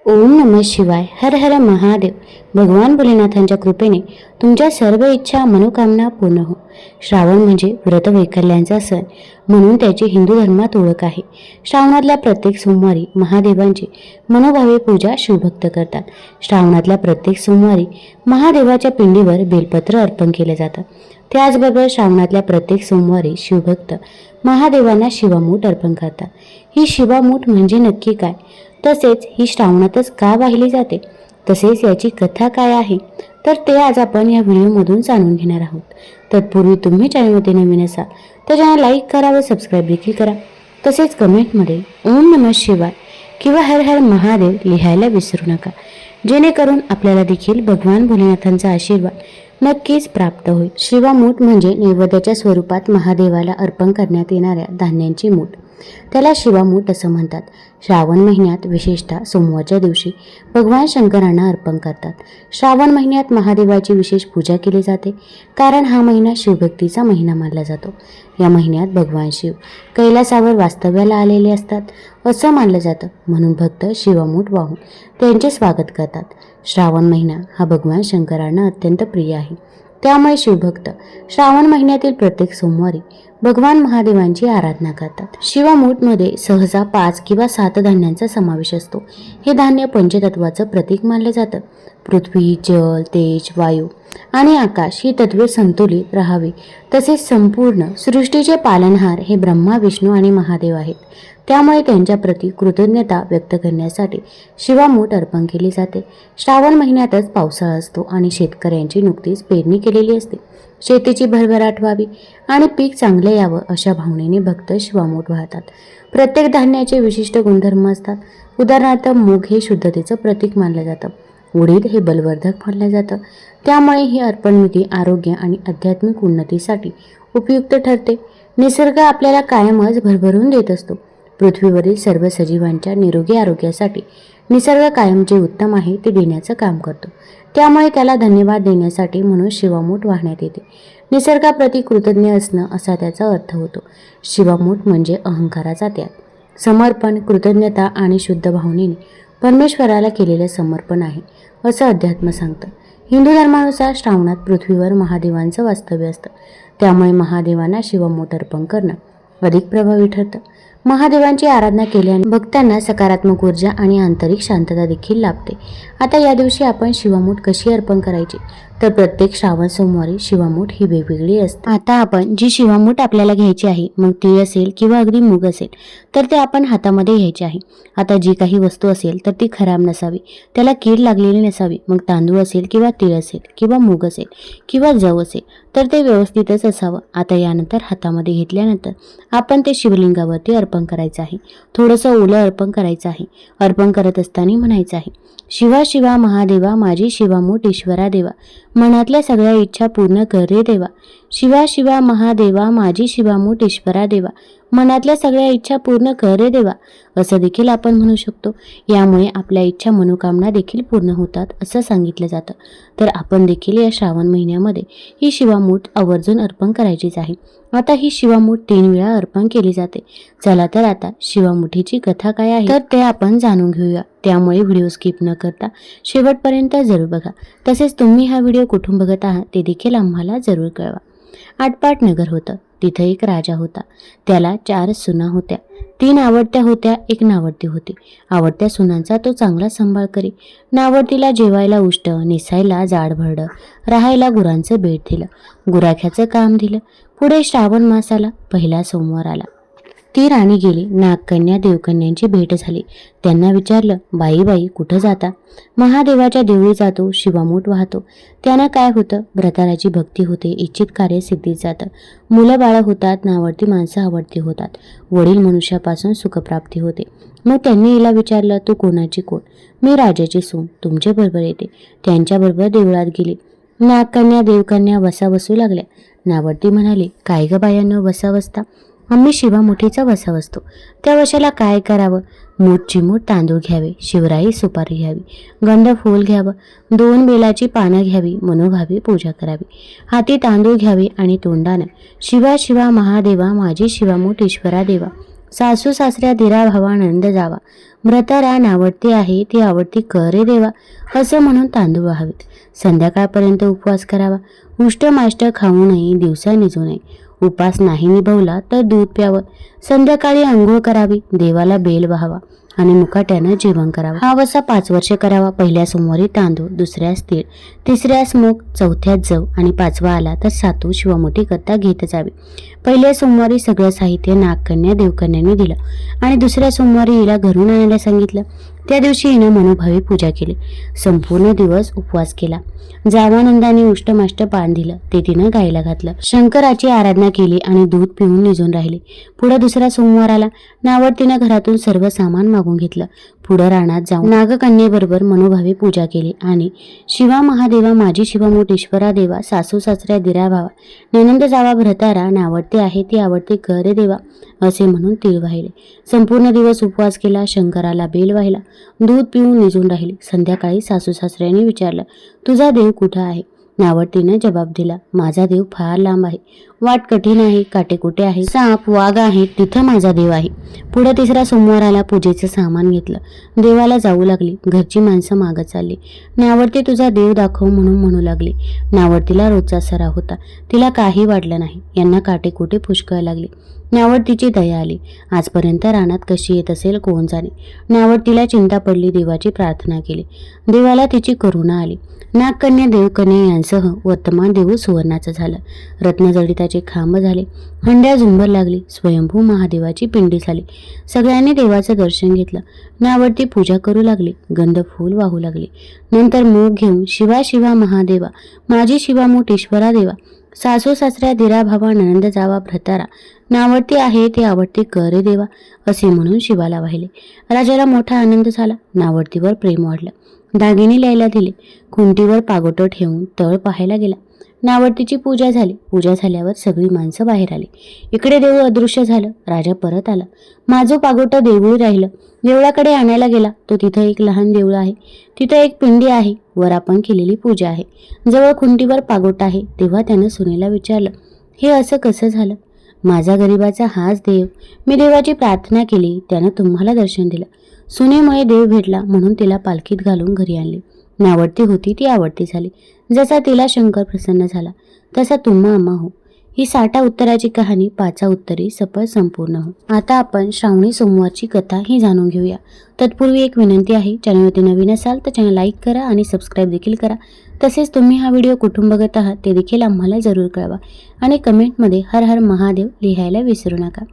ओम नमः शिवाय. हर हर महादेव. भगवान भोलेनाथांच्या कृपेने तुमच्या सर्व इच्छा मनोकामना पूर्ण हो. श्रावण म्हणजे व्रत वैकल्यांचा सण म्हणून त्याची हिंदू धर्मात ओळख आहे. श्रावणातल्या प्रत्येक सोमवारी महादेवांची मनोभावे पूजा शिवभक्त करतात. श्रावणातल्या प्रत्येक सोमवारी महादेवाच्या पिंडीवर बेलपत्र अर्पण केले जातं. त्याचबरोबर श्रावणातल्या प्रत्येक सोमवारी शिवभक्त महादेवांना शिवामूठ अर्पण करतात. ही शिवामूठ म्हणजे नक्की काय, तसेच ही श्रावणातच का वाहिली जाते, तसेच याची कथा काय आहे, तर ते आज आपण या व्हिडिओमधून जाणून घेणार आहोत. तत्पूर्वी तुम्ही चॅनलमध्ये नवीन असाल तर चॅनल लाईक करा व सबस्क्राईब देखील करा. तसेच कमेंटमध्ये ओम नमः शिवाय किंवा हर हर महादेव लिहायला विसरू नका, जेणेकरून आपल्याला देखील भगवान भोलेनाथांचा आशीर्वाद नक्कीच प्राप्त होईल. शिवामूठ म्हणजे नैवेद्याच्या स्वरूपात महादेवाला अर्पण करण्यात येणाऱ्या धान्यांची मूठ. त्याला शिवामूठ असं म्हणतात. श्रावण महिन्यात विशेषतः सोमवारच्या दिवशी भगवान शंकरांना अर्पण करतात. श्रावण महिन्यात महादेवाची विशेष पूजा केली जाते, कारण हा महिना शिवभक्तीचा महिना मानला जातो. या महिन्यात भगवान शिव कैलासावर वास्तव्याला आलेले असतात असं मानलं जातं, म्हणून भक्त शिवामूठ वाहून त्यांचे स्वागत करतात. श्रावण महिना हा भगवान शंकरांना अत्यंत प्रिय आहे, त्यामुळे शिवभक्त श्रावण महिन्यातील प्रत्येक सोमवारी भगवान महादेवांची आराधना करतात. शिवामूठमध्ये सहसा 5 किंवा 7 धान्यांचा समावेश असतो. हे धान्य पंचतत्वाचं प्रतीक मानलं जातं. पृथ्वी, जल, तेज, वायू आणि आकाश ही तत्वे संतुलित राहावी, तसेच संपूर्ण सृष्टीचे पालनहार हे ब्रह्मा, विष्णू आणि महादेव आहेत. त्यामुळे त्यांच्याप्रती कृतज्ञता व्यक्त करण्यासाठी शिवामूठ अर्पण केली जाते. श्रावण महिन्यातच पावसाळा असतो आणि शेतकऱ्यांची नुकतीच पेरणी केलेली असते. शेतीची भरभराट व्हावी आणि पीक चांगले यावं अशा भावनेने भक्त शिवामूठ वाहतात. प्रत्येक धान्याचे विशिष्ट गुणधर्म असतात. उदाहरणार्थ मूग हे शुद्धतेचं प्रतीक मानलं जातं. उडीद हे बलवर्धक मानलं जातं. त्यामुळे ही अर्पणविधी आरोग्य आणि आध्यात्मिक उन्नतीसाठी उपयुक्त ठरते. निसर्ग आपल्याला कायमच भरभरून देत असतो. पृथ्वीवरील सर्व सजीवांच्या निरोगी आरोग्यासाठी निसर्ग कायम जे उत्तम आहे ते देण्याचं काम करतो. त्यामुळे त्याला धन्यवाद देण्यासाठी म्हणून शिवामूठ वाहण्यात येते. निसर्गाप्रती कृतज्ञ असणं असा त्याचा अर्थ होतो. शिवामूठ म्हणजे अहंकाराचा त्याग, समर्पण, कृतज्ञता आणि शुद्ध भावनेने परमेश्वराला केलेलं समर्पण आहे असं अध्यात्म सांगतं. हिंदू धर्मानुसार श्रावणात पृथ्वीवर महादेवांचं वास्तव्य असतं, त्यामुळे महादेवांना शिवामूठ अर्पण करणं अधिक प्रभावी ठरतं. महादेवांची आराधना केल्याने भक्तांना सकारात्मक ऊर्जा आणि आंतरिक शांतता देखील लाभते. आता या दिवशी आपण शिवामूठ कशी अर्पण करायची, तर प्रत्येक श्रावण सोमवारी शिवामूठ ही वेगवेगळी असते. आता आपण जी शिवामूठ आपल्याला घ्यायची आहे, मग तीळ असेल किंवा अगदी मूग असेल, तर ते आपण हातामध्ये घ्यायचे आहे. आता जी काही वस्तू असेल तर ती खराब नसावी, त्याला कीड लागलेली नसावी. मग तांदूळ असेल किंवा तीळ असेल किंवा मूग असेल किंवा जव असेल तर ते व्यवस्थितच असावं. आता यानंतर हातामध्ये घेतल्यानंतर आपण ते शिवलिंगावरती अर्पण करायचं आहे. थोडंसं ओलं अर्पण करायचं आहे. अर्पण करत असताना म्हणायचं आहे, शिवा शिवा महादेवा माझी शिवामूठ ईश्वरा देवा, मनातल्या सगळ्या इच्छा पूर्ण कर रे देवा. शिवा शिवा महादेवा माझी शिवामूठ ईश्वरा देवा, मनातल्या सगळ्या इच्छा पूर्ण कर रे देवा, असं देखील आपण म्हणू शकतो. यामुळे आपल्या इच्छा मनोकामना देखील पूर्ण होतात असं सांगितलं जातं. तर आपण देखील या श्रावण महिन्यामध्ये ही शिवामूठ आवर्जून अर्पण करायचीच आहे. आता ही शिवामूठ 3 वेळा अर्पण केली जाते. चला तर आता शिवामुठीची कथा काय आहे तर ते आपण जाणून घेऊया. त्यामुळे व्हिडिओ स्किप न करता शेवटपर्यंत जरूर बघा. तसेच तुम्ही हा व्हिडिओ कुठून बघत आहात ते देखील आम्हाला जरूर कळवा. आटपाट नगर होतं. तिथं एक राजा होता. त्याला 4 सुना होत्या. 3 आवडत्या होत्या, 1 नावडती होती. आवडत्या सुनांचा तो चांगला सांभाळ करी. नावडतीला जेवायला उष्ट, नेसायला जाडभरड, राहायला गुरांचं बेट दिलं. गुराख्याचं काम दिलं. पुढे श्रावण मास आला. पहिला सोमवार आला. ती राणी गेली. नागकन्या देवकन्यांची भेट झाली. त्यांना विचारलं, बाई बाई कुठं जाता? महादेवाच्या देवळी जातो, शिवामूठ वाहतो. त्यानं काय होतं? व्रताराची भक्ती होते, इच्छित कार्य सिद्धीत जातं. मुलं बाळं होतात, नावडती माणसं आवडती होतात, वडील मनुष्यापासून सुखप्राप्ती होते. मग त्यांनी हिला विचारलं, तू कोणाची कोण? मी राजाची सून, तुमच्याबरोबर येते. त्यांच्याबरोबर देवळात गेली. नागकन्या देवकन्या वसा बसू लागल्या. नावडती म्हणाली, काय ग बायांनो वसा बसता? आम्ही शिवामुठीचा वसा बसतो. त्या वशाला काय करावं? मूठची मूठ तांदूळ घ्यावे, शिवराई सुपारी घ्यावी, गंध फूल घ्यावं, 2 बेलाची पानं घ्यावी, मनोभावी पूजा करावी. हाती तांदूळ घ्यावे आणि तोंडानं शिवा शिवा महादेवा माझी शिवामूठ ईश्वरा देवा, सासू सासऱ्या दिरा भावा नंद जावा, व्रताला नावडती आहे ती आवडती कर रे देवा असं म्हणून तांदूळ व्हावेत. संध्याकाळपर्यंत उपवास करावा. उष्टमाष्ट खाऊ नये, दिवसा निजू नये. उपास नाही निभवला तर दूध प्यावं. संध्याकाळी आंघोळ करावी, देवाला बेल व्हावा आणि मुकाट्यानं जेवण करावं. हा वसा 5 वर्षे करावा. पहिल्या सोमवारी तांदूळ, दुसऱ्यास तीळ, तिसऱ्यास मूग, चौथ्यात जव आणि 5वा आला तर सातू शिवामोठी करता घेत जावी. पहिल्या सोमवारी सगळं साहित्य नागकन्या देवकन्यांनी दिलं आणि दुसऱ्या सोमवारी हिला घरून आणायला सांगितलं. त्या दिवशी हिनं मनोभावी पूजा केली. संपूर्ण दिवस उपवास केला. जावानंदाने उष्टमाष्ट पान दिलं ते तिनं गायला घातलं. शंकराची आराधना केली आणि दूध पिऊन निजून राहिली. पुढे दुसरा सोमवार आला. नावडतीनं घरातून सर्व सामान मागून घेतलं. पुढं रानात जाऊन नागकन्येबरोबर मनोभावी पूजा केली आणि शिवा महादेवा, माझी शिवामोठेश्वरा देवा, सासू सासऱ्या दिरा भावा, ननंद जावा भ्रतारा, नावडते आहे ती आवडते कर रे देवा असे म्हणून तीळ वाहिले. संपूर्ण दिवस उपवास केला. शंकराला बेल वाहिला. दूध पिऊन निजून राहिली. संध्याकाळी सासू सासऱ्यांनी विचारलं, तुझा देव कुठं आहे? नावडतीनं जबाब दिला, माझा देव फार लांब आहे. वाट कठीण आहे, काटेकोटे आहे, साप वाघ आहे, तिथं माझा देव आहे. पुढे तिसरा सोमवार आला. पूजेचं सामान घेतलं. देवाला जाऊ लागली. घरची माणसं मागत चालली. नावडती तुझा देव दाखव म्हणून म्हणू लागली. नावडतीला रोजचा सराव होता. तिला काही वाटलं नाही. यांना काटेकोटे पुष्कळ लागले. नावडतीची दया आली. आजपर्यंत रानात कशी येत असेल कोण जाणे. नावडतीला चिंता पडली. देवाची प्रार्थना केली. देवाला तिची करुणा आली. नागकन्या देवकन्या यांसह वर्तमान देऊळ सुवर्णाचं झालं. रत्नजडिताचे खांब झाले. हंड्या झुंबर लागली. स्वयंभू महादेवाची पिंडी झाली. सगळ्यांनी देवाचं दर्शन घेतलं. नावडती पूजा करू लागली. गंध फूल वाहू लागली. नंतर मूग घेऊन शिवा शिवा महादेवा, माझी शिवामोठेश्वरा देवा, सासू सासऱ्या दिरा भावा, ननंद जावा भ्रतारा, नावडती आहे ती आवडती कर रे देवा असे म्हणून शिवाला वाहिले. राजाला मोठा आनंद झाला. नावडतीवर प्रेम वाढलं. दागिने ल्यायला दिले. खुंटीवर पागोटं ठेवून तळ पाहायला गेला. नावडतीची पूजा झाली. पूजा झाल्यावर सगळी माणसं बाहेर आली. इकडे देऊळ अदृश्य झालं. राजा परत आला. माझं पागोटं देऊळी राहिलं. देवळाकडे आणायला गेला तो तिथं एक लहान देऊळ आहे. तिथं एक पिंडी आहे. वर आपण केलेली पूजा आहे. जवळ खुंटीवर पागोटा आहे. तेव्हा त्यानं सुनेला विचारलं, हे असं कसं झालं? माझा गरिबाचा हाच देव. मी देवाची प्रार्थना केली, त्यानं तुम्हाला दर्शन दिलं. सुनेमुळे देव भेटला म्हणून तिला पालखीत घालून घरी आणली. नावडती होती ती आवडती झाली. जसा तिला शंकर प्रसन्न झाला तसा तुम्हा आम्हा हो. ही 60 उत्तराची कहाणी 5 उत्तरी सफळ संपूर्ण हो. आता आपण श्रावणी सोमवारची कथा ही जाणून घेऊया. तत्पूर्वी एक विनंती आहे, चॅनलवरती नवीन असाल तर चॅनल लाईक करा आणि सबस्क्राईब देखील करा. तसेच तुम्ही हा व्हिडिओ कुठून बघत आहात ते देखील आम्हाला जरूर कळवा आणि कमेंटमध्ये हर हर महादेव लिहायला विसरू नका.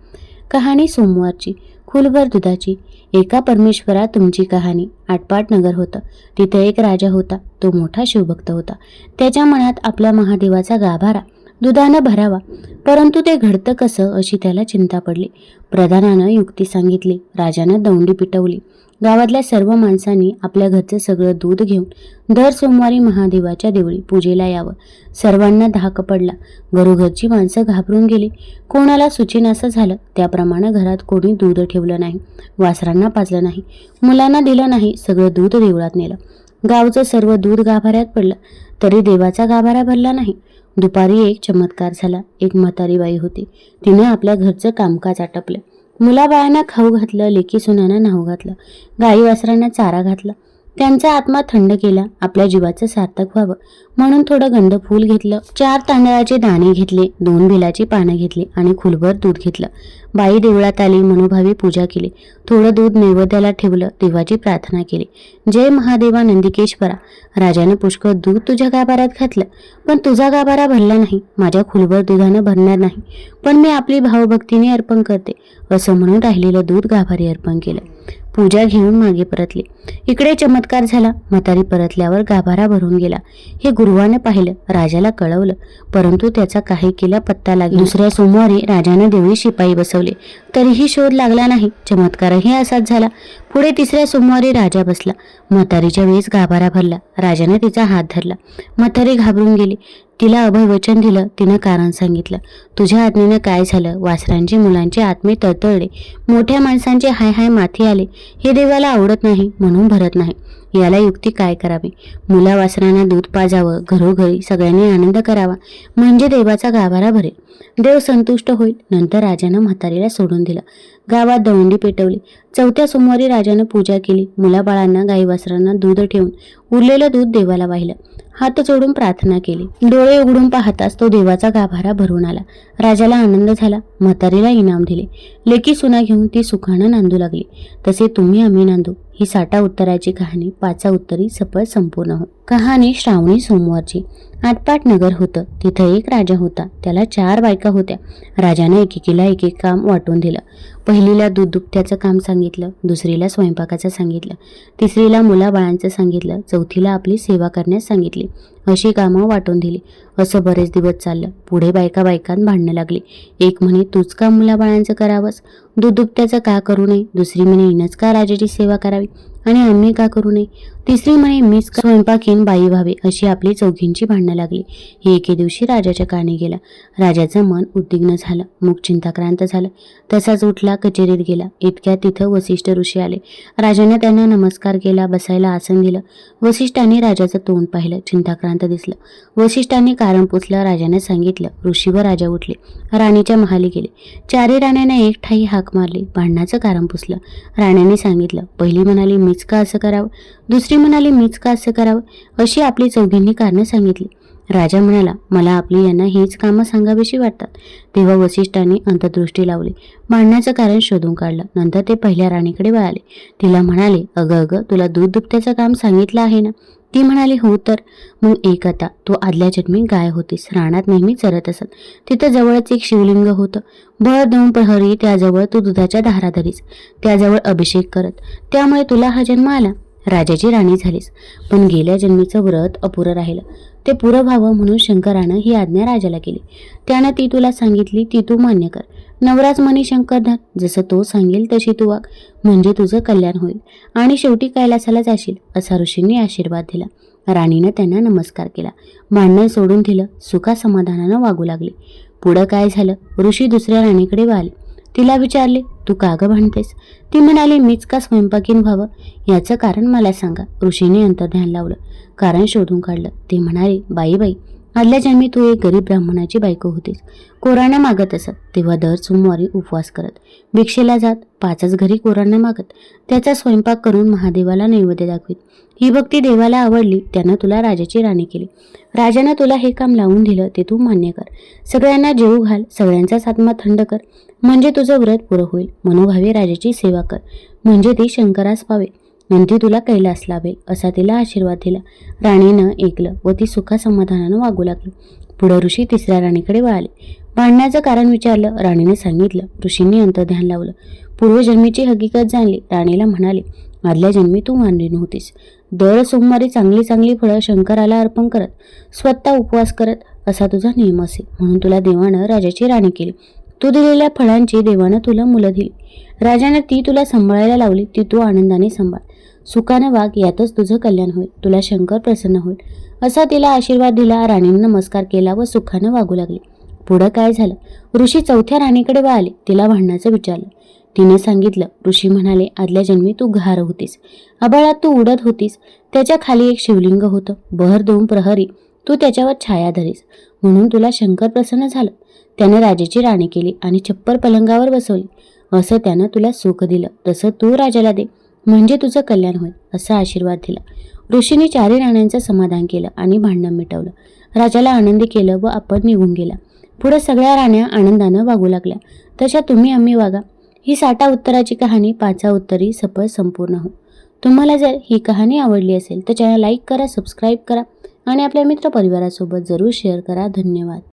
कहाणी सोमवारची. खुलभर दुधाची. एका परमेश्वरा तुमची कहाणी. आटपाट नगर होतं. तिथे एक राजा होता. तो मोठा शिवभक्त होता. त्याच्या मनात आपल्या महादेवाचा गाभारा दुधानं भरावा, परंतु ते घडतं कसं अशी त्याला चिंता पडली. प्रधानानं युक्ती सांगितली. राजानं दौंडी पिटवली. गावातल्या सर्व माणसांनी आपल्या घरचं सगळं दूध घेऊन दर सोमवारी महादेवाच्या देवळी पूजेला यावं. सर्वांना धाक पडला. घरोघरची माणसं घाबरून गेली. कोणाला सुचेनासं झालं. त्याप्रमाणे घरात कोणी दूध ठेवलं नाही. वासरांना पाजलं नाही. मुलांना दिलं नाही. सगळं दूध देवळात नेलं. गावचं सर्व दूध गाभाऱ्यात पडलं तरी देवाचा गाभारा भरला नाही. दुपारी एक चमत्कार झाला. एक म्हातारी बाई होती. तिनं आपल्या घरचं कामकाज आटपलं. मुलाबाळांना खाऊ घातलं. लेकी सुनांना न्हाऊ घातलं. गाई वासरांना चारा घातला. त्यांचा आत्मा थंड केला. आपल्या जीवाचं सार्थक व्हावं म्हणून थोडं गंध फूल घेतलं. 4 तांदळाचे दाणे घेतले. 2 बेलाची पानं घेतली आणि खुलभर दूध घेतलं. बाई देवळात आली. मनोभावी पूजा केली. थोडं दूध नैवेद्याला ठेवलं. देवाची प्रार्थना केली. जय महादेवा नंदिकेश्वरा, राजानं पुष्कळ दूध तुझ्या गाभाऱ्यात घातलं, पण तुझा गाभारा भरला नाही. माझ्या खुलभर दुधानं भरणार नाही, पण मी आपली भावभक्तीने अर्पण करते असं म्हणून राहिलेलं दूध गाभारी अर्पण केलं. पूजा घेऊन मागे परतली. इकडे चमत्कार झाला. म्हातारी परतल्यावर गाभारा भरून गेला. हे गुरुवाने पाहिलं. राजाला कळवलं, परंतु त्याचा काही केला पत्ता लागला. दुसऱ्या सोमवारी राजाने देवळी शिपाई बसवले, तरीही शोध लागला नाही. चमत्कारही असाच झाला. पुढे तिसऱ्या सोमवारी राजा बसला. म्हातारीच्या वेळेस गाभारा भरला. राजाने तिचा हात धरला. म्हातारी घाबरून गेली. तिला अभय वचन दिलं. तिनं कारण सांगितलं. तुझ्या आज्ञेनं काय झालं? वासरांची मुलांचे आत्मे तळतळले, मोठ्या माणसांचे हाय हाय माथी आले. हे देवाला आवडत नाही म्हणून भरत नाही. याला युक्ती काय करावी? मुला वासरांना दूध पाजावं, घरोघरी सगळ्यांनी आनंद करावा, म्हणजे देवाचा गाभारा भरेल, देव संतुष्ट होईल. नंतर राजानं म्हातारीला सोडून दिलं. गावात दवंडी पेटवली. चौथ्या सोमवारी राजानं पूजा केली. मुलाबाळांना गाई वासरांना दूध ठेवून उरलेलं दूध देवाला वाहिलं. हात जोडून प्रार्थना केली. डोळे उघडून पाहताच तो देवाचा गाभारा भरून आला. राजाला आनंद झाला. म्हातारीला इनाम दिले. लेकी सुना घेऊन ती सुखानं नांदू लागली. तसे तुम्ही आम्ही नांदू. ही साठा उत्तराची कहाणी पाचा उत्तरी सफळ संपूर्ण हो. कहाणी श्रावणी सोमवारची. आटपाट नगर होतं. तिथं एक राजा होता. त्याला 4 बायका होत्या. राजाने एकेकीला एक एक काम वाटून दिलं. पहिलीला दूध दुभत्याचं काम सांगितलं, दुसरीला स्वयंपाकाचं सांगितलं, तिसरीला मुलाबाळांचं सांगितलं, चौथीला आपली सेवा करण्यास सांगितली. अशी कामं वाटून दिली. असं बरेच दिवस चाललं. पुढे बायका बायकांत भांडणं लागली. एक म्हणे तूच का मुलाबाळांचं करावंस, दूध दुभत्याचं का करू नये, दुसरी म्हणे हिनंच का राजाची सेवा करावी आणि आम्ही का करू नये, तिसरी म्हणे मीच का स्वयंपाकीन बाई व्हावे. अशी आपली चौघींची भांडणं लागली. हे एके दिवशी राजाच्या कानी गेला. राजाचं मन उद्विग्न झालं, मुख चिंताक्रांत झालं. तसाच उठला, कचेरीत गेला. इतक्यात तिथं वसिष्ठ ऋषी आले. राजाने त्यांना नमस्कार केला, बसायला आसन दिलं. वसिष्ठांनी राजाचं तोंड पाहिलं, चिंताक्रांत दिसलं. वसिष्ठांनी कारण पुसलं. राजाने सांगितलं. ऋषी व राजा उठले, राणीच्या महाली गेले. 4 राण्यांना एक ठाई हाक मारली. भांडणाचं कारण पुसलं. राण्यांनी सांगितलं. पहिली म्हणाली मीच का असं करावं, दुसरी म्हणाली मीच का असं करावं. अशी आपली चौघींनी कारणं सांगितली. राजा म्हणाला मला आपली यांना हीच कामं सांगावीशी वाटतात. तेव्हा वसिष्ठांनी अंतर्दृष्टी लावली. भांडण्याचं कारण शोधून काढलं. नंतर ते पहिल्या राणीकडे वळाले. तिला म्हणाले अगं अगं तुला दूध दुभत्याचं काम सांगितलं आहे ना. ती म्हणाली हो तर. मग एक आता तू आदल्या जन्मी गाय होतीस, रानात नेहमी चरत असत. तिथं जवळच एक शिवलिंग होतं. भर 2 प्रहरी त्याजवळ तू दुधाच्या धारा धरीस, त्याजवळ अभिषेक करत. त्यामुळे तुला हा जन्म आला, राजाची राणी झालीस. पण गेल्या जन्मीचं व्रत अपुरं राहिलं. ते पुरं व्हावं म्हणून शंकरानं ही आज्ञा राजाला केली. त्यानं ती तुला सांगितली ती तू मान्य कर. नवराच म्हणे शंकरधर, जसं तो सांगेल तशी तू वाग, म्हणजे तुझं कल्याण होईल आणि शेवटी कैलासाला जाशील, असा ऋषींनी आशीर्वाद दिला. राणीनं त्यांना नमस्कार केला. भांडण सोडून दिलं. सुखासमाधानानं वागू लागले. पुढं काय झालं? ऋषी दुसऱ्या राणीकडे वळाले. तिला विचारले तू का गं भांडतेस? ती म्हणाली मीच का स्वयंपाकीन व्हावं, याचं कारण मला सांगा. ऋषीने अंतर्ध्यान लावलं, कारण शोधून काढलं. ते म्हणाले बाई बाई, आदल्या जन्मी तू एक गरीब ब्राह्मणाची बायको होतीस. कोराणं मागत असत. तेव्हा दर सोमवारी उपवास करत, भिक्षेला जात, 5च घरी कोराणं मागत, त्याचा स्वयंपाक करून महादेवाला नैवेद्य दाखवीत. ही भक्ती देवाला आवडली. त्यानं तुला राजाची राणी केली. राजानं तुला हे काम लावून दिलं, ते तू मान्य कर. सगळ्यांना जेवू घाल, सगळ्यांचाच आत्मा थंड कर, म्हणजे तुझं व्रत पुरं होईल. मनोभावे राजाची सेवा कर, म्हणजे ती शंकरास पावे आणि ती तुला कैलास लाभेल, असा तिला आशीर्वाद दिला. राणीनं ऐकलं व ती सुखासमाधानानं वागू लागली. पुढं ऋषी तिसऱ्या राणीकडे वळाले. भांडण्याचं कारण विचारलं. राणीने सांगितलं. ऋषींनी अंतर्ध्यान लावलं. पूर्वजन्मीची हकीकत जाणली. राणीला म्हणाले आदल्या जन्मी तू मांडली नव्हतीस. दर सोमवारी चांगली चांगली फळं शंकराला अर्पण करत, स्वतः उपवास करत, असा तुझा नियम असेल, म्हणून तुला देवानं राजाची राणी केली. तू दिलेल्या फळांची देवानं तुला मुलं दिली. राजाने ती तुला सांभाळायला लावली. ती तू आनंदाने सांभाळ, सुखानं वाग, यातच तुझं कल्याण होईल, तुला शंकर प्रसन्न होईल, असा तिला आशीर्वाद दिला. राणीने नमस्कार केला व सुखानं वागू लागली. पुढं काय झालं? ऋषी चौथ्या राणीकडे वळाले. तिला भांडण्याचं विचारलं. तिने सांगितलं. ऋषी म्हणाले आदल्या जन्मी तू घार होतीस, आभाळात तू उडत होतीस. त्याच्या खाली एक शिवलिंग होतं. भर 2 प्रहरी तू त्याच्यावर छाया धरीस, म्हणून तुला शंकर प्रसन्न झालं. त्याने राजाची राणी केली आणि छप्पर पलंगावर बसवली. असं त्यानं तुला सुख दिलं, तसं तू राजाला दे, म्हणजे तुझं कल्याण होईल, असा आशीर्वाद दिला. ऋषीने 4 राण्यांचं समाधान केलं आणि भांडण मिटवलं. राजाला आनंदी केलं व आपण निघून गेला. पुढे सगळ्या राण्या आनंदानं वागू लागल्या. तशा तुम्ही आम्ही वागा. ही साठा उत्तराची कहाणी पाचा उत्तरी सफळ संपूर्ण हो. तुम्हाला जर ही कहाणी आवडली असेल तर चॅनल लाईक करा, सबस्क्राईब करा आणि आपल्या मित्रपरिवारासोबत जरूर शेअर करा. धन्यवाद.